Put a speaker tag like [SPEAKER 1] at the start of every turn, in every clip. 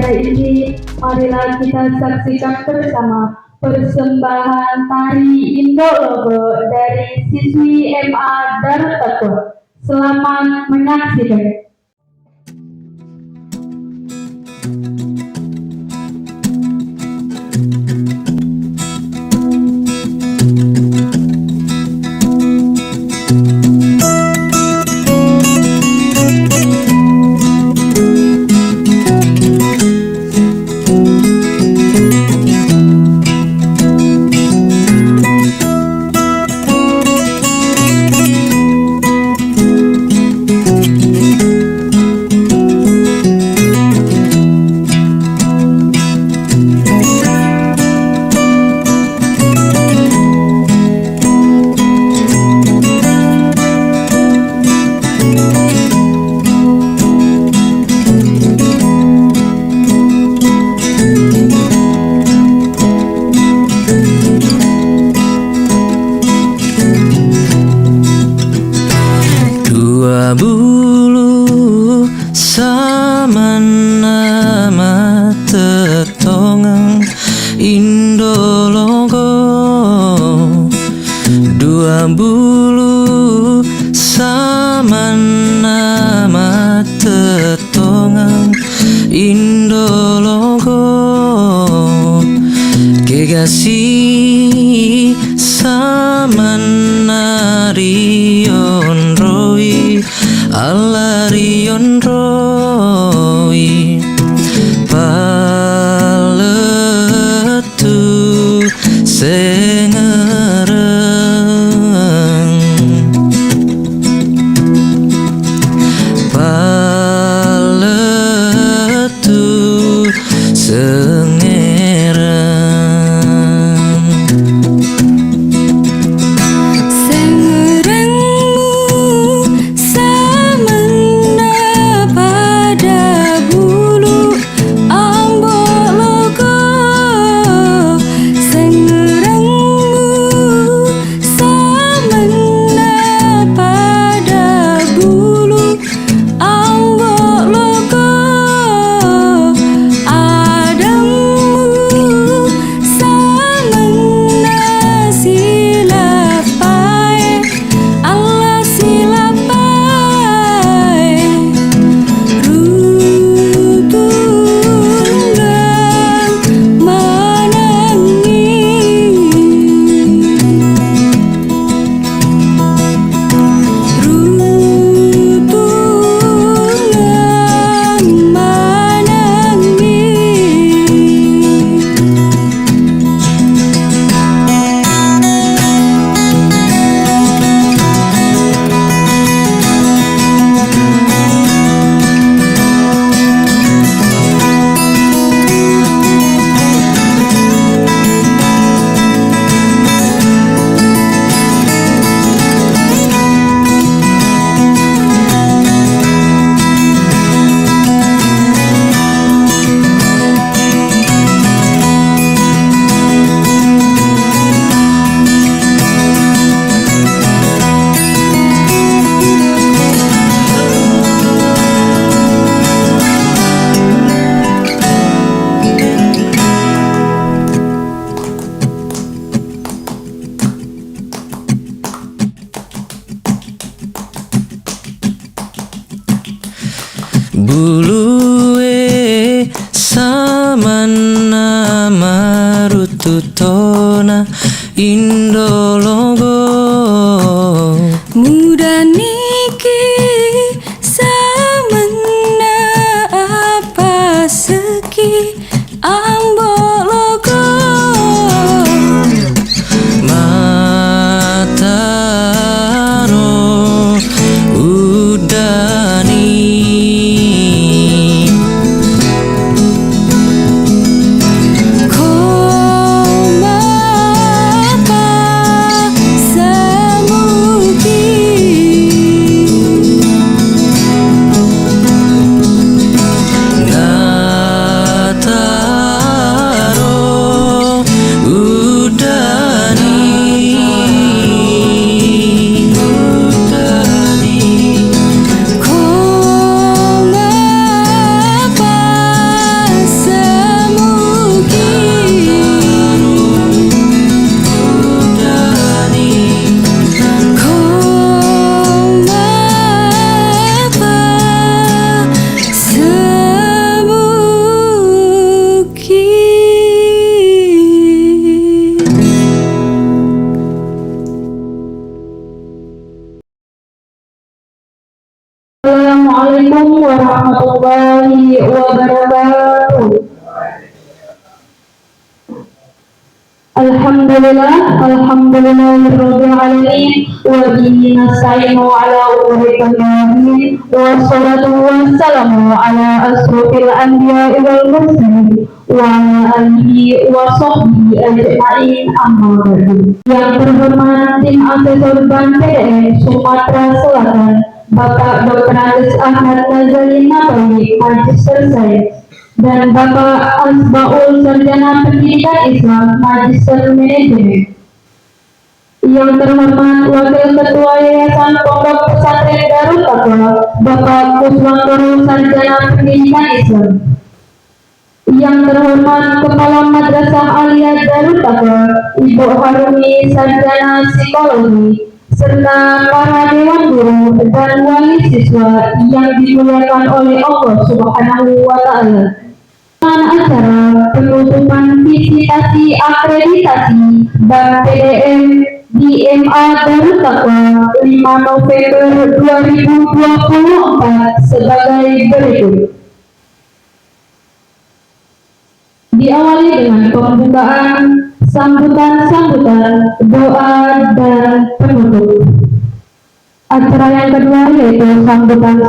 [SPEAKER 1] acara ini, marilah kita saksikan bersama persembahan tari Indologo dari siswi MA Darut Taqwa. Selamat menyaksikan.
[SPEAKER 2] Bulu sama nama tetongang Indologo. Dua bulu sama nama tetongang Indologo. Gegasi sama narion roi Alarion roi paletu sengereng paletu sengereng. Bulue sama nama rututona Indologo.
[SPEAKER 3] Muda niki samena apa seki ambologo.
[SPEAKER 2] Mataro udani
[SPEAKER 3] Koma apa
[SPEAKER 1] warahmatullahi wabarakatuh. Alhamdulillahirabbil alamin wa bihi nasta'inu ala umuri dunya wassalatu wassalamu ala asrofil anbiya'i wal mursalin wa ala alihi wa sahbihi ajma'in, amma ba'du. Yang terhormat tim asesor Bank PDN Sumatera Selatan, Bapak Dr. Andes Ahmad Nazali Nabawi, Magister Sains, dan Bapak Asbaul Sarjana Pendidikan Islam, Magister Manajemen. Yang terhormat Wakil Ketua Yayasan Pondok Pesantren Darut Taqwa, Bapak Kuswantoro Sarjana Pendidikan Islam. Yang terhormat Kepala Madrasah Aliyah Darut Taqwa, Ibu Harumi Sarjana Psikologi, serta para dewan guru dan wali siswa yang dimuliakan oleh Allah Subhanahu wa Ta'ala. Acara penutupan visitasi akreditasi Bank PDN di MA Darut Taqwa 5 November 2024 sebagai berikut. Diawali dengan pembukaan, sambutan, doa, dan penutup. Acara yang kedua yaitu sambutan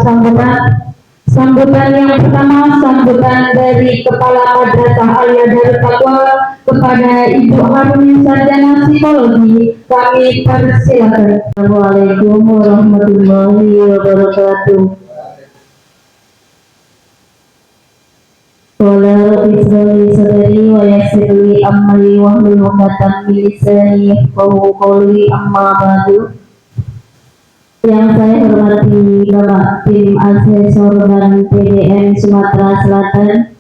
[SPEAKER 1] yang pertama, sambutan dari Kepala Madrasah Aliyah Darut Taqwa kepada Ibu Harumi Sarjana Psikologi. Kami persilakan. Assalamualaikum warahmatullahi wabarakatuh. Qala rabbi sadri wa yassir li amri wahlul 'uqdatam min lisani yafqahu qawli, amma ba'du. Yang saya hormati Bapak tim asesor Bank PDN Sumatera Selatan,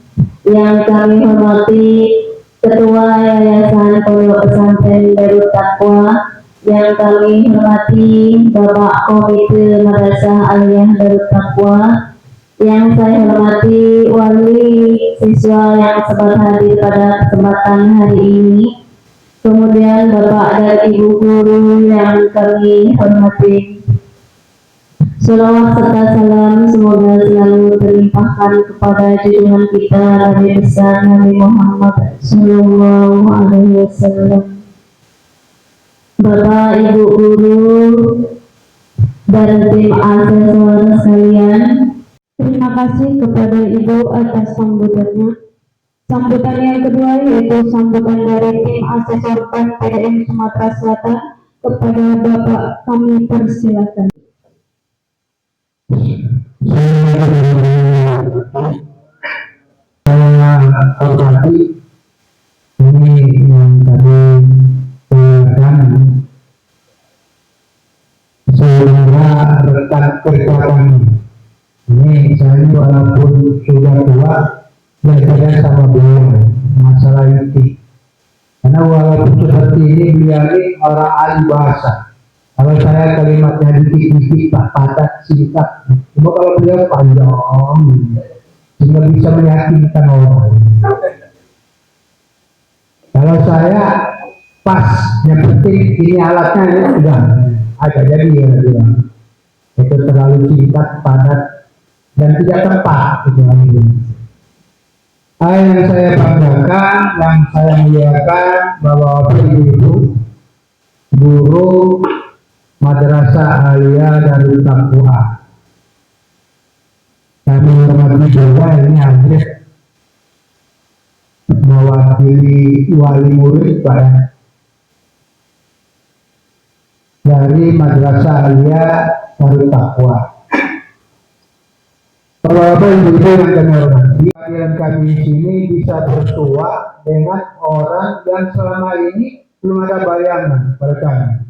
[SPEAKER 1] yang kami hormati Ketua Yayasan Pondok Pesantren Darut Taqwa, yang kami hormati Bapak Komite Madrasah Aliyah Darut Taqwa, yang saya hormati wali siswa yang sempat hadir pada kesempatan hari ini, kemudian Bapak dan Ibu guru yang kami hormati. Salawat serta salam semoga selalu terlimpahkan kepada junjungan kita Nabi besar Nabi Muhammad Sallallahu Alaihi Wasallam. Bapak, Ibu guru, dan tim asesor sekalian, terima kasih kepada Ibu atas sambutannya. Sambutan yang kedua yaitu sambutan dari tim asesor Bank PDN Sumatera Selatan kepada Bapak, kami persilakan.
[SPEAKER 4] Hormati ini yang tadi dan semoga rekan kerja kami ini, saya walaupun sudah tua belajar sama beliau masalah ini, karena walaupun seperti ini beliau ini orang ahli bahasa. Kalau saya kalimatnya dikit-dikit, tak padat, singkat. Cuma kalau beliau panjang, sehingga bisa meyakinkan orang. Kalau saya pas, yang penting ini alatnya sudah ada, jadi ya bilang itu terlalu singkat, padat, dan tidak tepat. Yang saya banggakan, yang saya muliakan bahwa ibu guru Madrasah Aliyah Darut Taqwa, kami hormati juga ini hadir mewakili wali murid dari Madrasah Aliyah Darut Taqwa. Bapak Ibu yang kami hormati, kehadiran kami di sini bisa bersua dengan orang yang selama ini belum ada bayangan pada kami.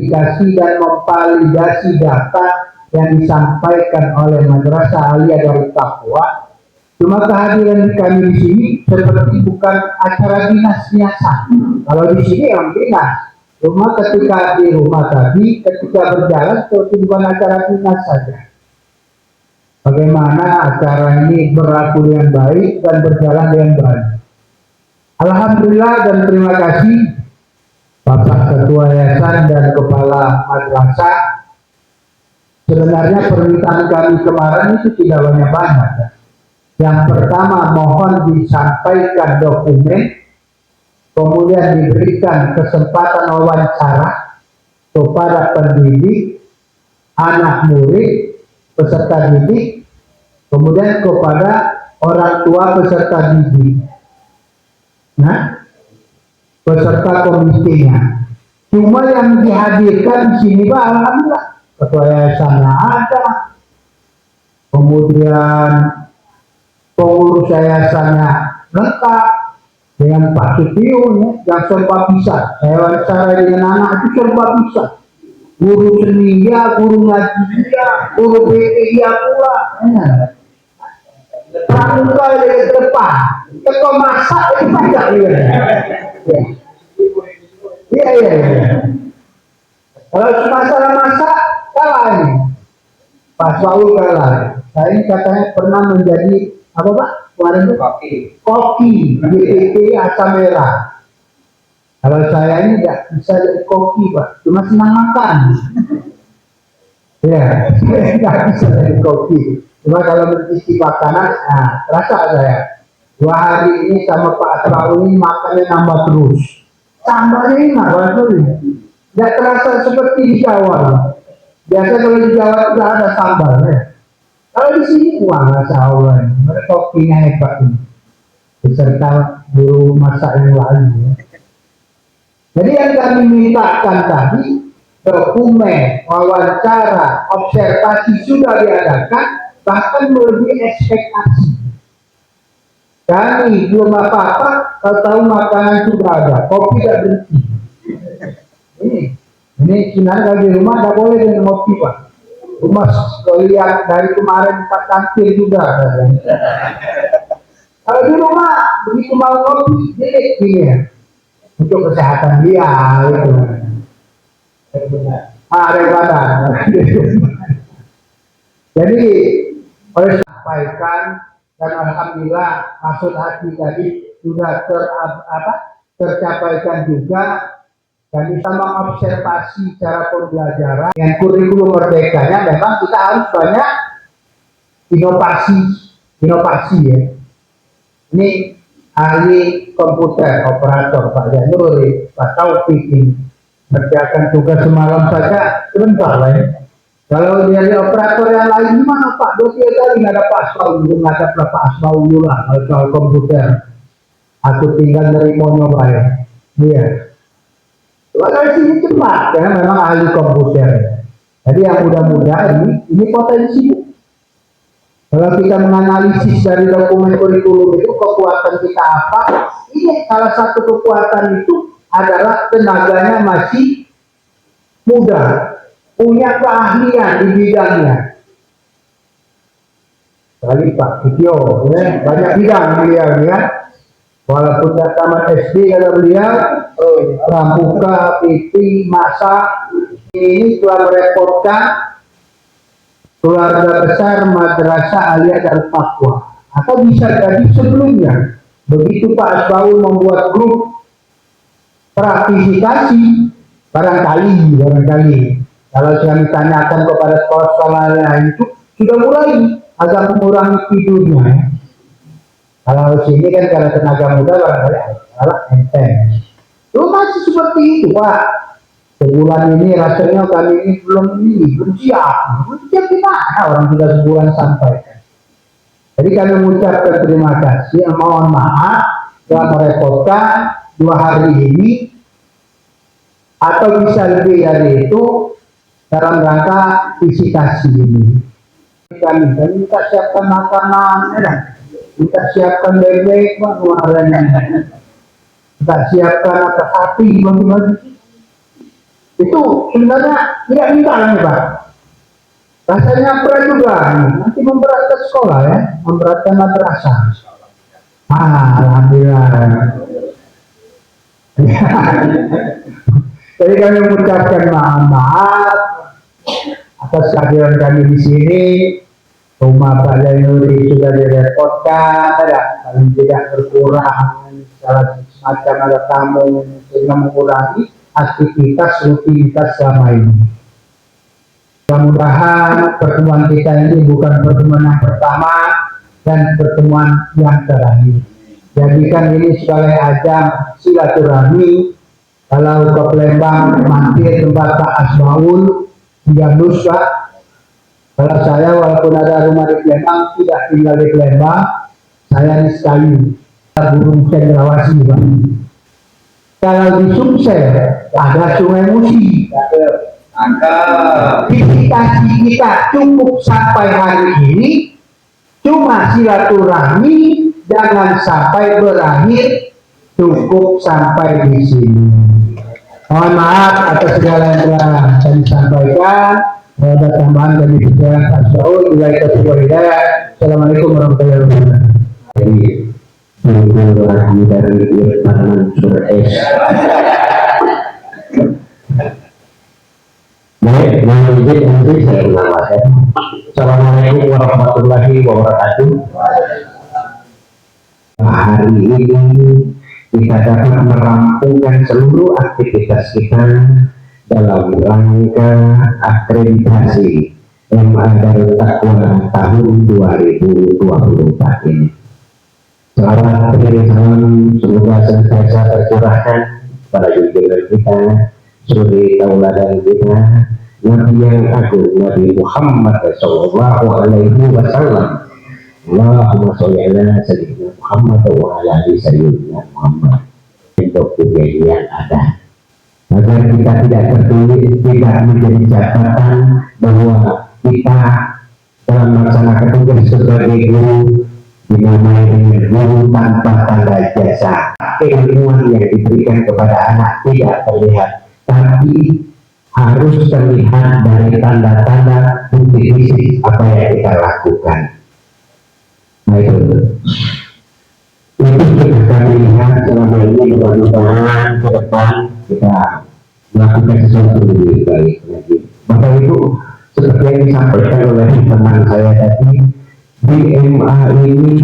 [SPEAKER 4] Dan memvalidasi data yang disampaikan oleh Madrasah Aliyah Darut Taqwa. Cuma kehadiran kami di sini seperti bukan acara dinas biasa. Kalau di sini yang dinas, cuma ketika di rumah tadi, ketika berjalan seperti bukan acara dinas saja. Bagaimana acara ini berlaku dengan baik dan berjalan dengan baik. Alhamdulillah dan terima kasih Bapak Ketua Yayasan dan Kepala Madrasah Sebenarnya permintaan kami kemarin itu tidak banyak-banyak. Ya. Yang pertama, mohon disampaikan dokumen, kemudian diberikan kesempatan wawancara kepada pendidik, anak murid, peserta didik, kemudian kepada orang tua peserta didik. Nah, peserta komitinya. Cuma yang dihadirkan di sini, Pak, alhamdulillah, ketua yayasannya ada, kemudian pengurus yayasannya lengkap dengan Pak Sutio yang serba bisa. Saya wawancara dengan anak itu serba bisa. Guru seni ya, guru ngaji ya, guru BT ya pula. Pramuka dari depan, teko masak itu banyak ya. Iya. Kalau masalah masak kalah ini, Pak Saul kalah. Saya ini katanya pernah menjadi apa Pak? Kemarin itu koki BPT asam merah. Kalau saya ini tidak bisa jadi koki Pak, cuma senang makan. Ya, saya tidak bisa jadi koki. Cuma kalau mencicipi makanan, nah, terasa saya 2 hari ini sama Pak Saul ini makannya nambah terus. Tambahnya enak banget, tidak terasa seperti di Jawa. Biasa kalau di Jawa tidak ada sambalnya. Kalau di sini wah masya Allah, mereka kokinya hebat ini, beserta guru masak yang lain. Ya. Jadi yang kami mintakan tadi, dokumen, wawancara, observasi sudah diadakan, bahkan melebihi ekspektasi. Kami belum apa-apa, kalau tahu makanan sudah ada, kopi tidak berhenti. Ini sebenarnya kalau di rumah tidak boleh dengan kopi Pak. Rumah sekalian dari kemarin Pak Kantir juga. Kalau di rumah begitu mau kopi, jelek gini ya. Untuk kesehatan dia itu. Daripada. Jadi oleh sampaikan dan alhamdulillah maksud hati tadi sudah tercapaikan juga. Dan kita mengobservasi cara pembelajaran yang kurikulum merdekanya memang kita harus banyak inovasi ya. Ini ahli komputer operator Pak Januri, Pak Taufik ini kerjakan tugas semalam saja sebentar lah ya. Kalau dari operator yang lain gimana Pak? 2-3 kali nggak ada Pak Asmaul, nggak ada Pak Asmaul lah kalau soal komputer. Aku tinggal nerimonya Pak ya. Iya. Kalau sini cepat, karena memang ahli komputer. Jadi yang muda-muda ini potensi. Kalau kita menganalisis dari dokumen kurikulum itu kekuatan kita apa? Ini salah satu kekuatan itu adalah tenaganya masih muda, punya keahlian di bidangnya. Kali Pak Sutio, ya, banyak bidang beliau ya. Walaupun tidak tamat SD kata beliau, pramuka, PT, masak, ini telah merepotkan keluarga besar Madrasah Aliyah Darut Taqwa. Atau bisa jadi sebelumnya, begitu Pak Asbaul membuat grup praktifikasi, barangkali, kalau kami tanyakan kepada sekolah-sekolah lain itu sudah mulai agak mengurangi tidurnya. Ya. Kalau sini kan kalau tenaga muda barangkali enteng. Itu masih seperti itu Pak. Sebulan ini rasanya kami ini belum siap. Belum siap gimana orang sudah sebulan sampai. Jadi kami mengucapkan terima kasih, mohon maaf telah merepotkan 2 hari ini atau bisa lebih dari itu dalam rangka visitasi ini. Kami minta siapkan makanan, ya. Kita siapkan bebek, Pak, warnanya. Kita siapkan apa sapi, bagi-bagi. Itu sebenarnya tidak minta nih, Pak. Rasanya berat juga, nanti memberatkan sekolah ya, memberatkan madrasah. Alhamdulillah. Jadi kami mengucapkan maaf atas kehadiran kami di sini. Rumah Pak Januri sudah direpotkan, paling tidak berkurang, salah semacam ada tamu sehingga mengurangi aktivitas rutinitas selama ini. Mudah-mudahan pertemuan kita ini bukan pertemuan yang pertama dan pertemuan yang terakhir. Jadikan ini sebagai ajang silaturahmi. Kalau ke Palembang mampir tempat Pak Asmaul di Gandus, Pak. Kalau saya walaupun ada rumah di Palembang, tidak tinggal di Palembang, saya di Sekayu, burung cendrawasih, Pak. Kalau di Sumsel ada Sungai Musi. Visitasi kita cukup sampai hari ini, cuma silaturahmi, jangan sampai berakhir cukup sampai di sini. Mohon maaf atas segala yang telah saya sampaikan. Ada tambahan dari bicara Pak Saul. Assalamualaikum warahmatullahi wabarakatuh.
[SPEAKER 5] Jadi silaturahmi dari Mansur S. Baik, nanti saya menambahkan. Assalamualaikum warahmatullahi wabarakatuh. Hari ini kita dapat merampungkan seluruh aktivitas kita dalam rangka akreditasi MA Darul Taqwa tahun 2024 ini. Selamat salam semoga senantiasa tercurahkan pada junjungan kita, suri tauladan kita, Nabi yang agung, Nabi Muhammad sallallahu alaihi wasallam. Allahumma sholli ala sayyidina Muhammad wa ala ali sayyidina Muhammad. Untuk kejadian ada agar kita tidak tertulis, tidak menjadi catatan bahwa kita dalam melaksanakan tugas sebagai guru dinamai dengan guru tanpa tanda jasa. Keilmuan yang diberikan kepada anak tidak terlihat, tapi harus terlihat dari tanda-tanda bukti fisik apa yang kita lakukan. Nah itu kita lihat selama ini, mudah-mudahan ke depan kita melakukan sesuatu lebih baik lagi. Bapak Ibu, seperti yang disampaikan oleh teman saya tadi, di MA ini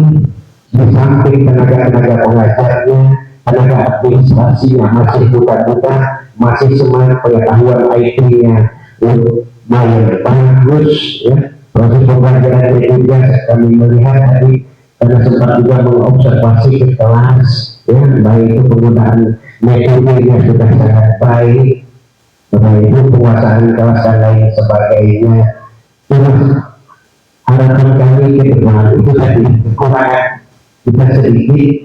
[SPEAKER 5] di samping tenaga-tenaga pengajarnya, tenaga administrasinya masih buta-buta, masih semangat pengetahuan IT-nya lumayan bagus, ya. Proses pembelajaran juga kami melihat tadi karena sempat juga mengobservasi ke kelas, ya, baik itu penggunaan metodenya sudah sangat baik, baik itu penguasaan kelas dan lain sebagainya. Harapan kami ke depan itu tadi kekurangan kita sedikit,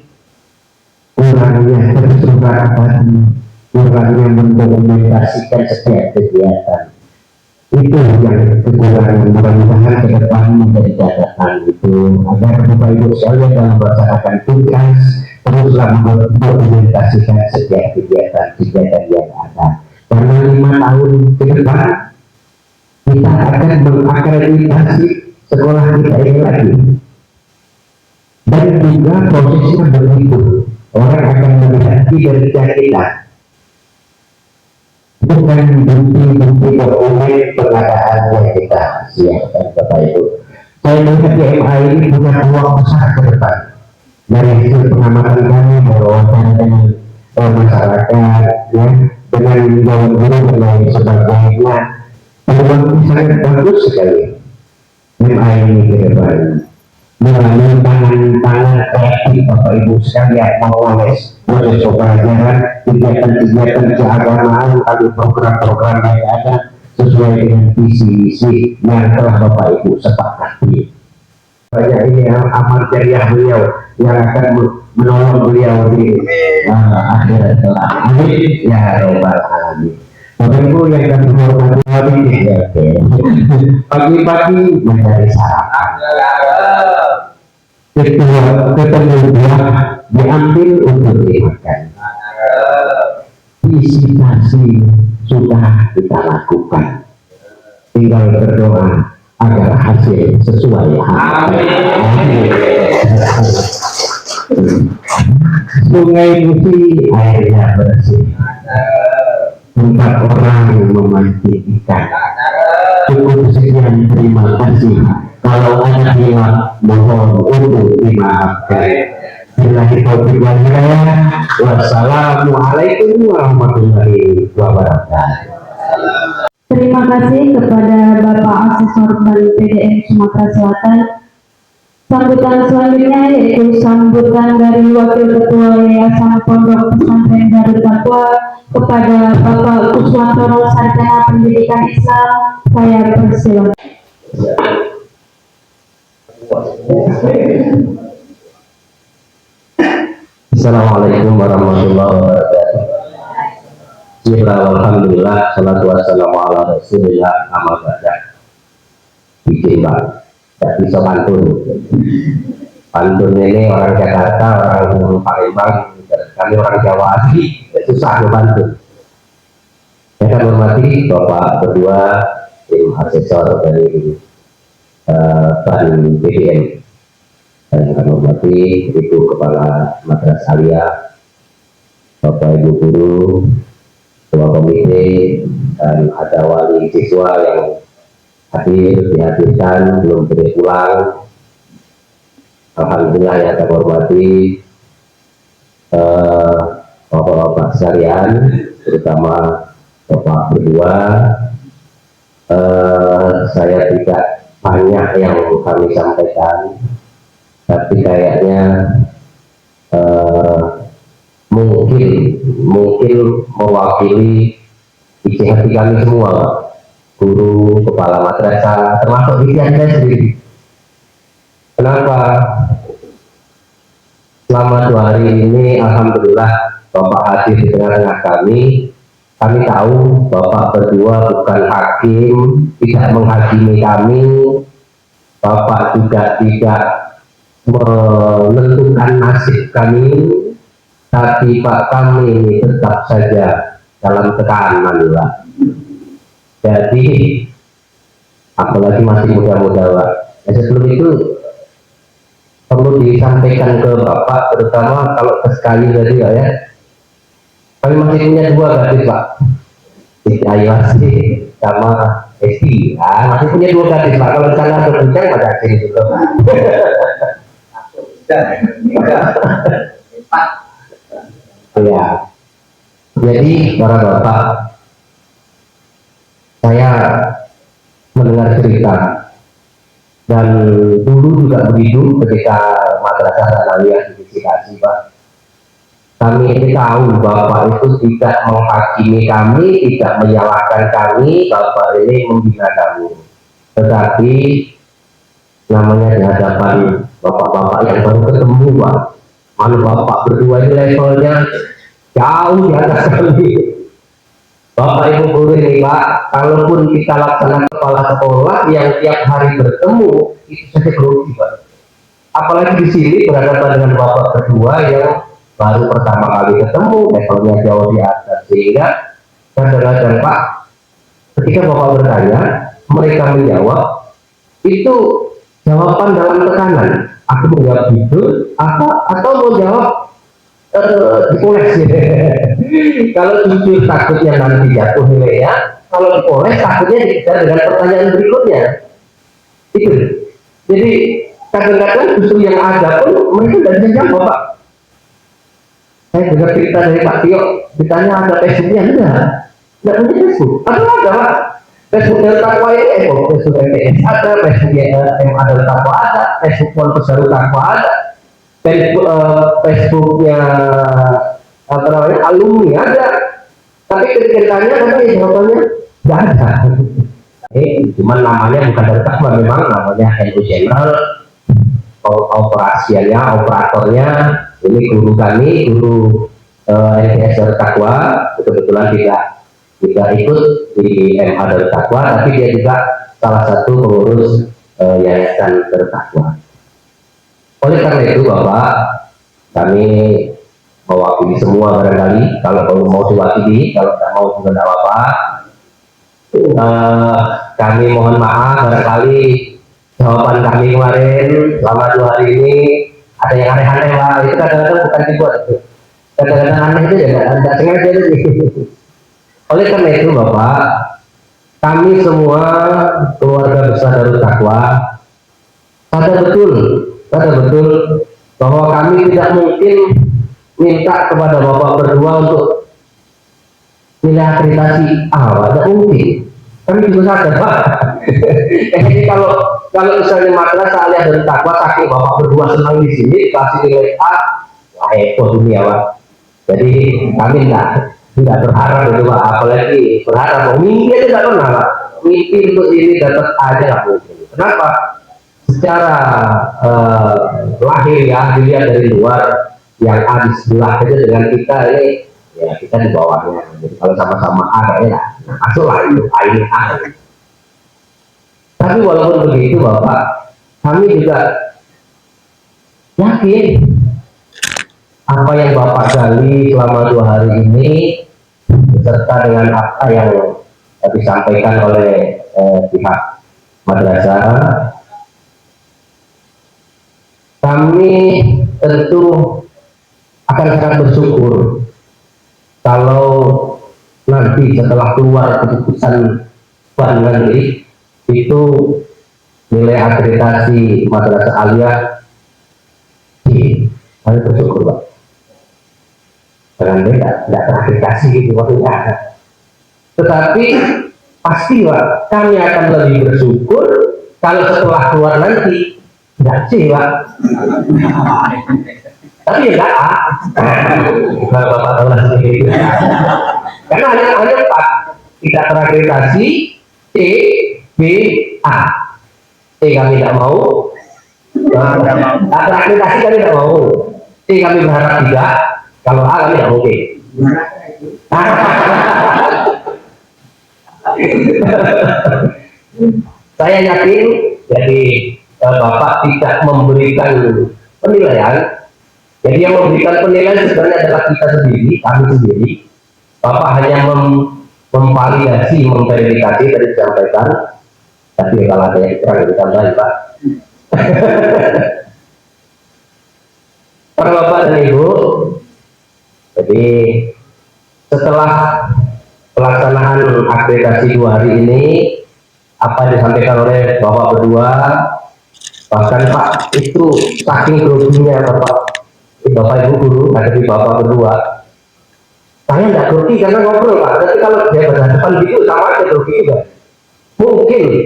[SPEAKER 5] kurangnya keterlibatan, kurangnya mendokumentasikan setiap kegiatan. Itu yang kekurangan. Mudah-mudahan ke depan menjadi catatan itu agar Bapak Ibu sekalian dalam melaksanakan tugas teruslah mendokumentasikan setiap kegiatan yang ada. Karena 5 tahun ke depan kita akan mengakreditasi sekolah kita ini lagi, dan juga prosesnya begitu. Orang akan melihat kinerja kita, bukan bukti-bukti dokumen pengadaan yang kita siapkan, Bapak Ibu. Saya melihat di MA ini punya peluang besar ke depan. Dari hasil pengamatan kami berwawancara dengan masyarakat, ya, dengan guru dan lain sebagainya, peluang ini sangat bagus sekali. MA ini ke depan melalui tangan-tangan kreatif Bapak Ibu sekalian memoles proses pembelajaran, kegiatan-kegiatan keagamaan, lalu program-program yang ada sesuai dengan visi-misi yang telah Bapak Ibu sepakati. Banyak ini amal jariah beliau yang akan menolong beliau di akhirat kelak. Amin ya robbal alamin. Bapak Ibu yang kami hormati, ya, pagi-pagi mencari sarapan. Ketemu buah diambil untuk dimakan. Visitasi sudah kita lakukan. Tinggal berdoa agar hasil sesuai harapan. Sungai Musi airnya bersih. Tempat orang memancing ikan. Cukup sekian, terima kasih. Kalau ada hilaf, mohon untuk dimaafkan. Wassalamualaikum warahmatullahi wabarakatuh.
[SPEAKER 1] Terima kasih kepada Bapak Asesor Bank PDM Sumatera Selatan. Sambutan selanjutnya yaitu sambutan dari Wakil Ketua Yayasan Pondok Pesantren Darut Taqwa kepada Bapak Kuswantono Sarjana Pendidikan Islam. Saya persilakan.
[SPEAKER 5] Assalamualaikum warahmatullahi wabarakatuh. Alhamdulillah, salatu wassalamu ala rasulillah, amma ba'da. Bikin Pak, tak bisa pantun. Pantun ini orang Jakarta, orang Palembang, kami orang Jawa asli, susah pantun. Saya akan hormati Bapak berdua, tim asesor dari Bank BDM. Saya akan hormati Ibu Kepala Madrasah Aliyah, Bapak Ibu Guru, Ketua Komite, dan ada wali siswa yang dihadirkan, belum boleh pulang. Alhamdulillah yang saya hormati Bapak-bapak sekalian, terutama Bapak berdua. Saya tidak banyak yang kami sampaikan, tapi kayaknya mungkin mewakili isi hati kami semua, guru, kepala madrasah, termasuk isi hati saya sendiri. Kenapa? Selama 2 hari ini, alhamdulillah Bapak hadir di tengah-tengah kami. Kami tahu Bapak berdua bukan hakim, tidak menghakimi kami. Bapak juga tidak menentukan nasib kami, tapi Pak kami ini tetap saja dalam tekanan Pak. Jadi apalagi masih muda-muda Pak. Sebelum itu perlu disampaikan ke Bapak, terutama kalau sekali tadi ya. Kami masih punya 2 gadis Pak, Ayasi sama Esti. Masih punya 2 gadis Pak. Kalau misalnya berbincang pada akhirnya juga. Ya, jadi para bapak, saya mendengar cerita dan dulu juga begitu ketika Madrasah Sanawiyah divisitasi Pak. Kami ini tahu Bapak itu tidak menghakimi kami, tidak menyalahkan kami, Bapak ini membina kami. Tetapi namanya di hadapan bapak-bapak yang baru ketemu Pak, mana Bapak berdua ini levelnya jauh di atas kami. Bapak Ibu guru ini Pak, kalaupun kita laksanakan kepala sekolah yang tiap hari bertemu, itu saja grogi Pak. Apalagi di sini berhadapan dengan Bapak berdua yang baru pertama kali ketemu, levelnya jauh di atas. Sehingga kadang-kadang Pak, ketika Bapak bertanya, mereka menjawab, itu jawaban dalam tekanan. Aku menjawab itu, atau mau jawab dipoles. Kalau jujur takutnya nanti jatuh nilainya, kalau dipoles takutnya dikejar dengan pertanyaan berikutnya. Itu. Jadi kadang-kadang justru yang ada pun mereka tidak bisa jawab Pak. Saya dengar cerita dari Pak Tio, ditanya ada Facebooknya, enggak punya Facebook. Ada Pak. Facebook Darut Taqwa ini, Facebook MTS ada, Facebook Darut Taqwa ada, Facebook Pondok Darut Taqwa ada, Facebooknya apa namanya alumni ada. Tapi ketika ditanya katanya jawabannya nggak ada. Cuman namanya bukan Darut Taqwa, memang namanya NU Channel. Operasinya, operatornya ini guru kami, guru MTS Darut Taqwa, kebetulan tidak ikut di MH Darut Taqwa, tapi dia juga salah satu pengurus Yayasan Darut Taqwa. Oleh karena itu Bapak, kami mewakili semua barangkali, kalau mau diwakili, kalau tidak mau juga tidak apa-apa. Kami mohon maaf barangkali jawaban kami kemarin selama 2 hari ini ada yang aneh-aneh Pak. Itu kadang-kadang bukan dibuat, kadang-kadang aneh itu ya tidak sengaja itu. Oleh karena itu Bapak, kami semua keluarga besar Darut Taqwa sadar betul bahwa kami tidak mungkin minta kepada Bapak berdua untuk nilai akreditasi A, tidak mungkin. Kami juga sadar Pak. Jadi kalau misalnya madrasah Aliyah Darut Taqwa saking Bapak berdua senang di sini kasih nilai A, wah heboh dunia Pak. Jadi kami tidak berharap itu Pak, apalagi berharap mimpi aja tidak pernah Pak. Mimpi untuk ini dapat aja nggak mungkin. Kenapa? Secara lahir ya dilihat dari luar yang A di sebelah aja dengan kita ini ya kita di bawahnya. Jadi kalau sama-sama A kayaknya masuklah itu A ini A. Tapi walaupun begitu Bapak, kami juga yakin apa yang Bapak gali selama 2 hari ini beserta dengan apa yang disampaikan oleh pihak madrasah, kami tentu akan sangat bersyukur kalau nanti setelah keluar keputusan Bank Negeri itu nilai akreditasi madrasah Aliyah kami bersyukur Pak. Dengan beda, tidak terakreditasi gitu maksudnya. Tetapi pasti Pak, kami akan lebih bersyukur kalau setelah keluar nanti tidak sih Pak. Tapi ya enggak Bapak tahu sendiri. Karena hanya 4 tidak terakreditasi C, B, A. C kami tidak mau. Tak terakreditasi kami tidak mau. C kami berharap tidak. Kalau A kami tidak mungkin. Saya yakin jadi Bapak tidak memberikan penilaian. Jadi yang memberikan penilaian sebenarnya adalah kita sendiri, kami sendiri. Bapak hanya memvalidasi, memverifikasi tadi disampaikan. Tapi kalau ada yang kurang ditambahin Pak. Para Bapak dan Ibu, jadi setelah pelaksanaan akreditasi 2 hari ini, apa yang disampaikan oleh Bapak berdua, bahkan Pak itu saking groginya Bapak Ibu guru, ada di Bapak berdua. Saya tidak grogi karena ngobrol Pak, tapi kalau dia berhadapan gitu sama aja grogi juga.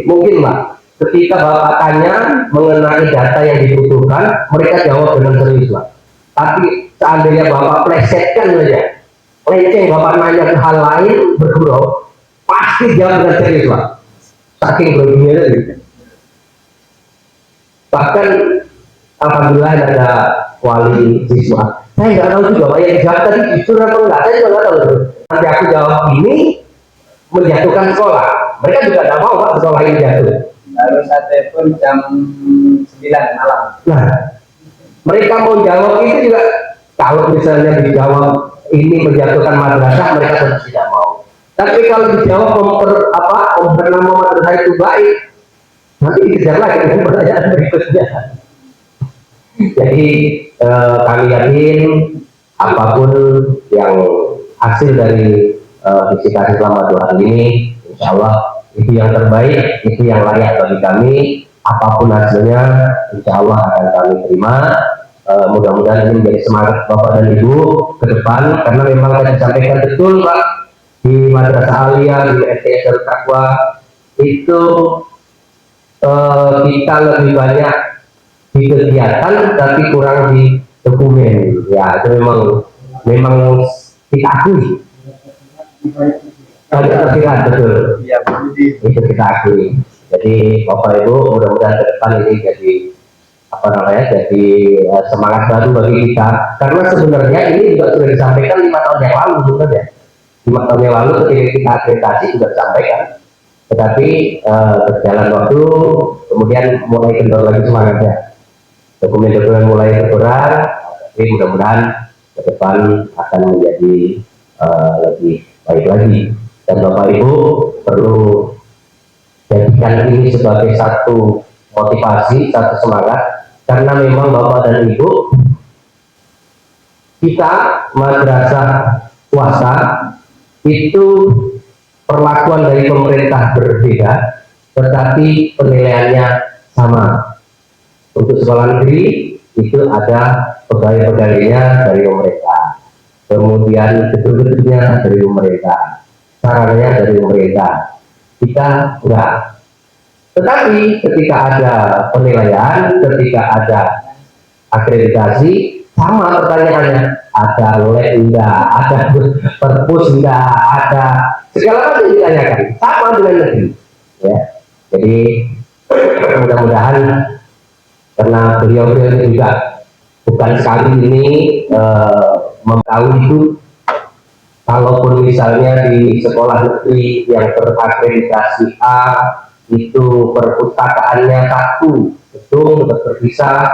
[SPEAKER 5] Mungkin Pak, ketika Bapak tanya mengenai data yang dibutuhkan, mereka jawab dengan serius Pak. Tapi seandainya Bapak plesetkan saja, lenceng Bapak nanya ke hal lain, bergurau, pasti jawab dengan serius Pak. Saking groginya gitu. Bahkan alhamdulillah ada wali siswa. Saya nggak tahu juga Pak yang dijawab tadi jujur atau enggak, saya juga nggak tahu. Nanti aku jawab ini menjatuhkan sekolah. Mereka juga tidak mau Pak sekolah ini jatuh.
[SPEAKER 6] Baru saya telepon jam 9 malam.
[SPEAKER 5] Nah, mereka mau jawab itu juga kalau misalnya dijawab ini menjatuhkan madrasah, mereka tentu tidak mau. Tapi kalau dijawab nama madrasah itu baik, nanti dikejar lagi dengan pertanyaan berikutnya. Jadi kami yakin apapun yang hasil dari visitasi selama 2 hari ini, insya Allah itu yang terbaik, itu yang layak bagi kami. Apapun hasilnya, insya Allah akan kami terima. Mudah-mudahan ini menjadi semangat Bapak dan Ibu ke depan, karena memang tadi disampaikan betul Pak, di Madrasah Aliyah, di MTS Darut Taqwa itu kita lebih banyak di kegiatan tapi kurang di dokumen. Ya itu memang kita akui. Tersirat betul.
[SPEAKER 6] Iya,
[SPEAKER 5] itu kita akui. Jadi Bapak Ibu mudah-mudahan ke depan ini jadi jadi semangat baru bagi kita, karena sebenarnya ini juga sudah disampaikan 5 tahun yang lalu sebenarnya. 5 tahun yang lalu ketika kita akreditasi juga disampaikan, tetapi berjalan waktu kemudian mulai kendor lagi semangatnya, dokumen-dokumen mulai berkurang. Tapi mudah-mudahan ke depan akan menjadi lebih baik lagi, dan Bapak Ibu perlu jadikan ini sebagai satu motivasi, satu semangat, karena memang Bapak dan Ibu kita madrasah swasta itu perlakuan dari pemerintah berbeda, tetapi penilaiannya sama. Untuk sekolah negeri itu ada pegawai-pegawainya dari pemerintah, kemudian gedung-gedungnya dari pemerintah, sarannya dari pemerintah. kita enggak. Tetapi ketika ada penilaian, ketika ada akreditasi, sama pertanyaannya, ada lab enggak, ada perpus enggak, ada segala macam ditanyakan, sama dengan negeri. Ya, jadi mudah-mudahan karena beliau-beliau ini juga bukan sekali ini mengetahui itu, kalaupun misalnya di sekolah negeri yang terakreditasi A itu perpustakaannya 1 gedung terpisah,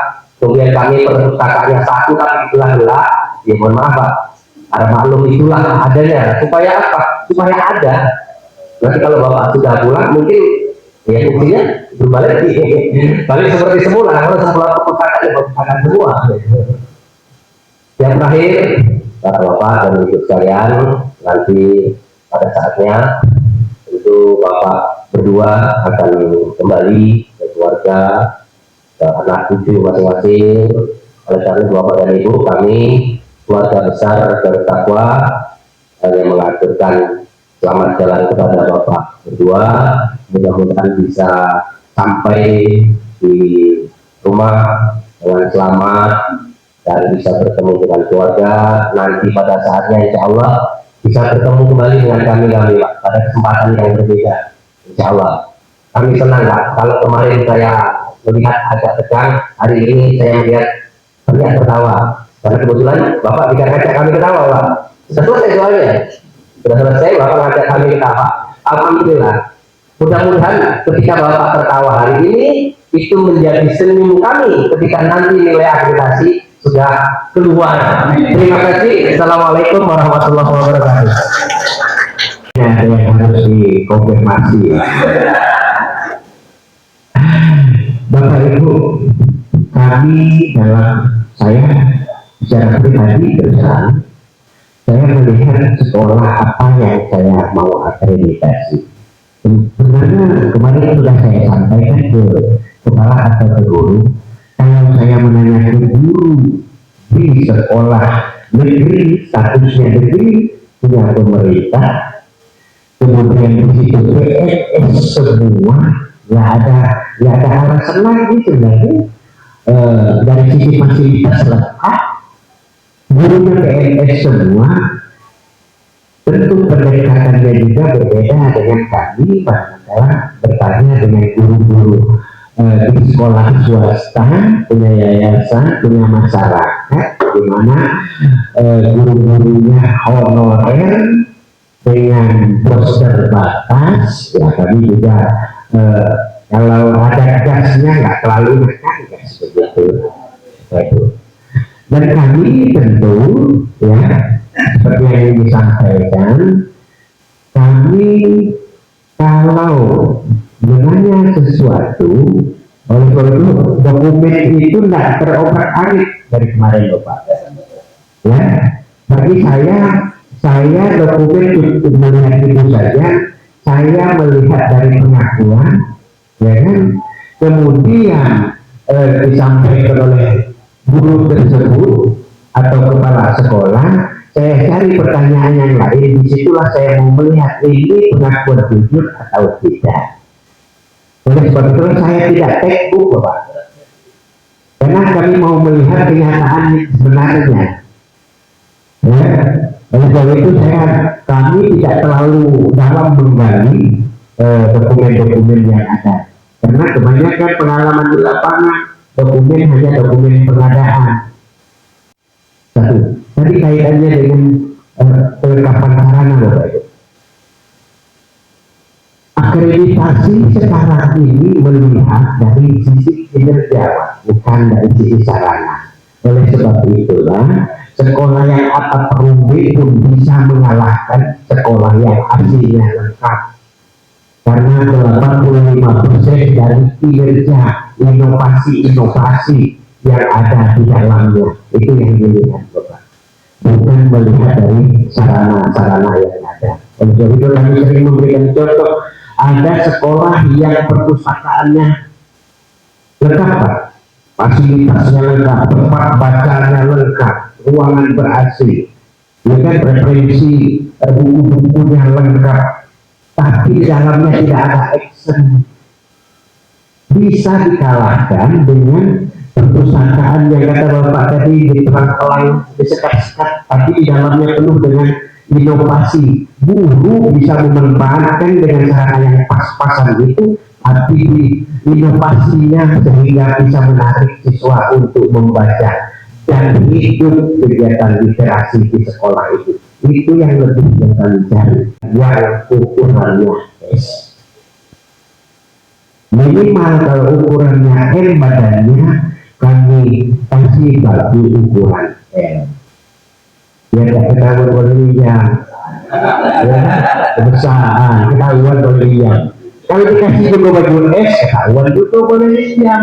[SPEAKER 5] kemudian kami perpustakaannya 1 tapi belah-belah, ya mohon maaf Pak, ada maklum itulah adanya, supaya apa? Supaya ada. Nanti kalau Bapak sudah pulang mungkin ya fungsinya berbalik balik seperti semula, kalau semula perpustakaan ya perpustakaan semua. Yang terakhir, Bapak dan Ibu sekalian, nanti pada saatnya tentu Bapak berdua akan kembali ke keluarga, ke anak cucu masing-masing. Oleh karena Bapak dan Ibu, kami keluarga besar bertakwa yang mengaturkan selamat jalan kepada Bapak berdua. Mudah-mudahan bisa sampai di rumah dengan selamat dan bisa bertemu dengan keluarga. Nanti pada saatnya insya Allah bisa bertemu kembali dengan kami Pak, pada kesempatan yang berbeda. Insya Allah kami senang Pak. Kalau kemarin saya melihat agak tegang, hari ini saya melihat banyak tertawa, karena kebetulan Bapak bisa ngajak kami ketawa Pak. Selesai soalnya, sudah selesai Bapak ngajak kami ketawa. Alhamdulillah. Mudah-mudahan ketika Bapak tertawa hari ini itu menjadi senyum kami ketika nanti nilai akreditasi sudah keluar. Terima kasih. Assalamualaikum warahmatullahi wabarakatuh.
[SPEAKER 4] Ada yang harus dikonfirmasi. Bapak Ibu, kami dalam saya secara pribadi terserah, saya melihat sekolah apa yang saya mau akreditasi. Sebenarnya kemarin sudah saya sampaikan ke kepala atau ke guru, kalau saya menanyakan guru di sekolah negeri, statusnya negeri, punya pemerintah, kemudian di situ PNS semua, nggak ada alasan lagi sebenarnya. Dari sisi fasilitas lengkap, gurunya PNS semua, tentu pendekatannya juga berbeda dengan kami pada bertanya dengan guru-guru di sekolah swasta, punya yayasan, punya masyarakat, di mana guru-gurunya honorer dengan bos terbatas. Ya kami juga kalau ada gasnya nggak terlalu nekat, gas begitu. Dan kami tentu ya seperti yang disampaikan, kami kalau menanya sesuatu, oleh karena itu dokumen itu tidak teropak-arik dari kemarin Bapak. Ya, bagi saya dokumen cukup melihat itu saja. Saya melihat dari pengakuan, ya kan, kemudian disampaikan oleh guru tersebut atau kepala sekolah. Saya cari pertanyaan yang lain, disitulah saya mau melihat ini pengakuan jujur atau tidak. Oleh sebab itu saya tidak take book Bapak, karena kami mau melihat kenyataan sebenarnya. Ya, oleh sebab itu kami tidak terlalu dalam menggali dokumen-dokumen yang ada, karena kebanyakan pengalaman di lapangan dokumen hanya dokumen pengadaan. Satu, tadi kaitannya dengan kelengkapan sarana Bapak Ibu. Akreditasi sekarang ini melihat dari sisi kinerja, bukan dari sisi sarana. Oleh sebab itulah sekolah yang atap rumit pun bisa mengalahkan sekolah yang hasilnya lengkap. Karena 85% dari kinerja inovasi yang ada di dalamnya itu yang dilihat Bapak, bukan melihat dari sarana-sarana yang ada. Oleh sebab itu kami sering memberikan contoh, ada sekolah yang perpustakaannya lengkap Pak, fasilitasnya lengkap, tempat bacanya lengkap, ruangan ber-AC, ya kan, referensi buku-bukunya lengkap,
[SPEAKER 5] tapi dalamnya tidak ada action, bisa dikalahkan dengan perpustakaan yang kata Bapak tadi diterang-terang, disekat-sekat, tapi di dalamnya penuh dengan inovasi. Guru bisa memanfaatkan dengan cara yang pas-pasan itu, tapi inovasinya sehingga bisa menarik siswa untuk membaca dan hidup kegiatan literasi di sekolah itu. Itu yang lebih yang kami cari, yang ukurannya S. Minimal kalau ukurannya M badannya, kami kasih bagi ukuran M. Ya tidak ketahuan bolehnya, ya kebesaran ketahuan bolehnya. Kalau dikasih juga baju S, ketahuan juga bolehnya.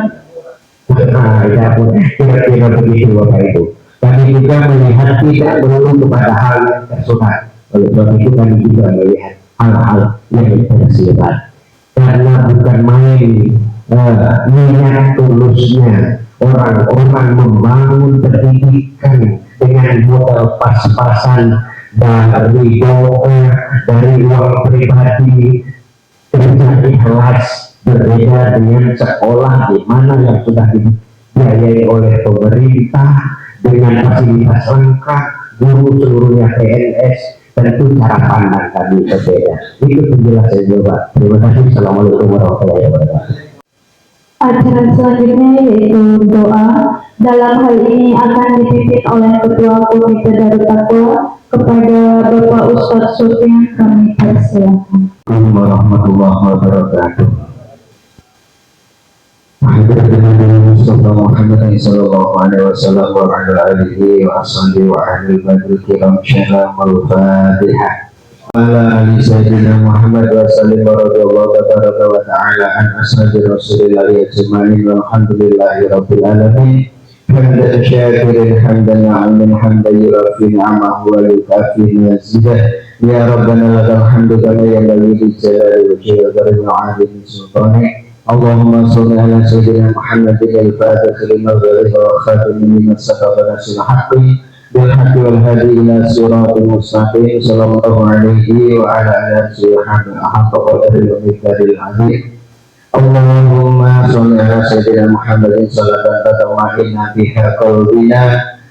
[SPEAKER 5] Nah, ya pun kira-kira begitu Bapak Ibu. Kami juga melihat tidak perlu kepada hal yang personal. Oleh sebab itu kami juga melihat hal-hal yang bersifat. Karena bukan main niat tulusnya orang-orang membangun pendidikan dengan modal pas-pasan dari doa, dari uang pribadi, kerja ikhlas, berbeda dengan sekolah di mana yang sudah dibiayai oleh pemerintah dengan fasilitas lengkap, guru seluruhnya PNS. Tentu cara pandang kami berbeda. Itu penjelasan Bapak. Terima kasih. Assalamualaikum warahmatullahi wabarakatuh.
[SPEAKER 1] Acara selanjutnya yaitu doa. Dalam hal ini akan dipimpin oleh Ketua Komite Darut Taqwa kepada Bapak Ustadz Sufyan, kami persilakan.
[SPEAKER 5] Assalamualaikum warahmatullahi wabarakatuh. Mustafa Muhammad sallallahu alaihi wasallam wa ala alihi wa ashabihi wa ahli badril kiram syahlam al-fatihah. Ala ali sayyidina Muhammad wa sallim wa radiyallahu tabaraka wa ta'ala an ashabi rasulillahi ajma'in walhamdulillahi rabbil alamin. Hamdan syakirin hamdan na'amin hamdan yurafi ni'amahu wa yukafi mazidah. Ya Rabbana lakal hamdu kama yanbaghi li jalali wajhika wa karim 'azimi sultanik. Allahumma sholli ala sayyidina Muhammadin al-fatih lima ghalib wa khatim lima sabaqa nasil haqqi bil haqqi wal hadi ila siratil mustaqim sallallahu alaihi wa ala alihi wa haqqa qadri wa miqdaril azim. Allahumma sholli ala sayyidina Muhammadin salatan tatama'inna biha qalbina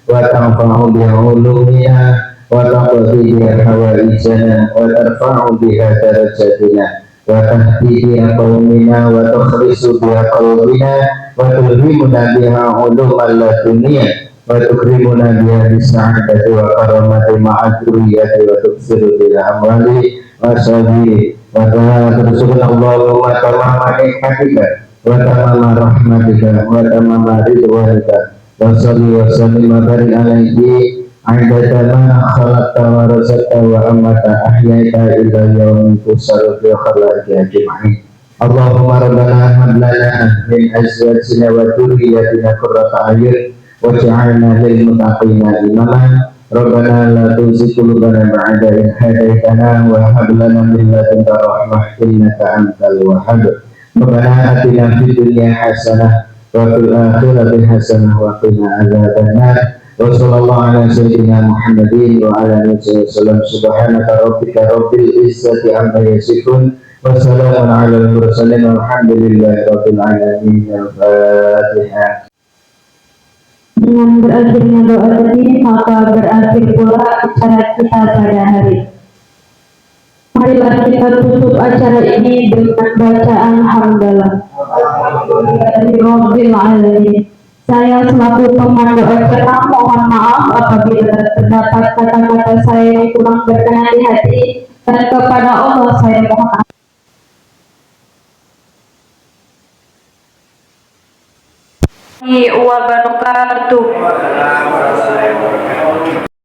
[SPEAKER 5] wa tanfa'u biha ulumina wa taqdi biha hawaijana wa tarfa'u biha darajatina wa tahdi biha qawmina wa tukhrisu biha qalbina wa tulhimuna biha ulumal ladunia wa tukrimuna biha bisa'adati wa karamati ma'aduriyati wa tuksiru biha amwali wa sabi wa ta'ala Allahumma tamama nikmatika wa tamama rahmatika wa tamama ridwanika wa salli wa sallim wa barik alaihi عندما خلقت ورزقت وأمت أحييت إلى يوم تسر في خلائق أجمعين. اللهم ربنا هب لنا من أزواجنا وذرياتنا قرة أعين واجعلنا للمتقين إماما. ربنا لا تزغ قلوبنا بعد إذ هديتنا وهب لنا من لدنك رحمة إنك أنت الوهاب. ربنا آتنا في الدنيا حسنة وفي الآخرة حسنة وقنا عذاب النار. Wassallallahu ala sayyidina Muhammadin wa ala alihi wasallam. Subhanaka rabbika rabbil izzati amma yasifun wa salamun ala al-mursalin walhamdulillahi rabbil alamin. Al-Fatihah.
[SPEAKER 1] Dengan berakhirnya doa tadi, maka berakhir pula acara kita pada hari. Marilah kita tutup acara ini dengan bacaan hamdalah. Rabbil alamin. Saya selaku pemandu acara mohon maaf apabila terdapat kata-kata saya yang kurang berkenan di hati, dan kepada Allah saya mohon maaf. Wabarakatuh.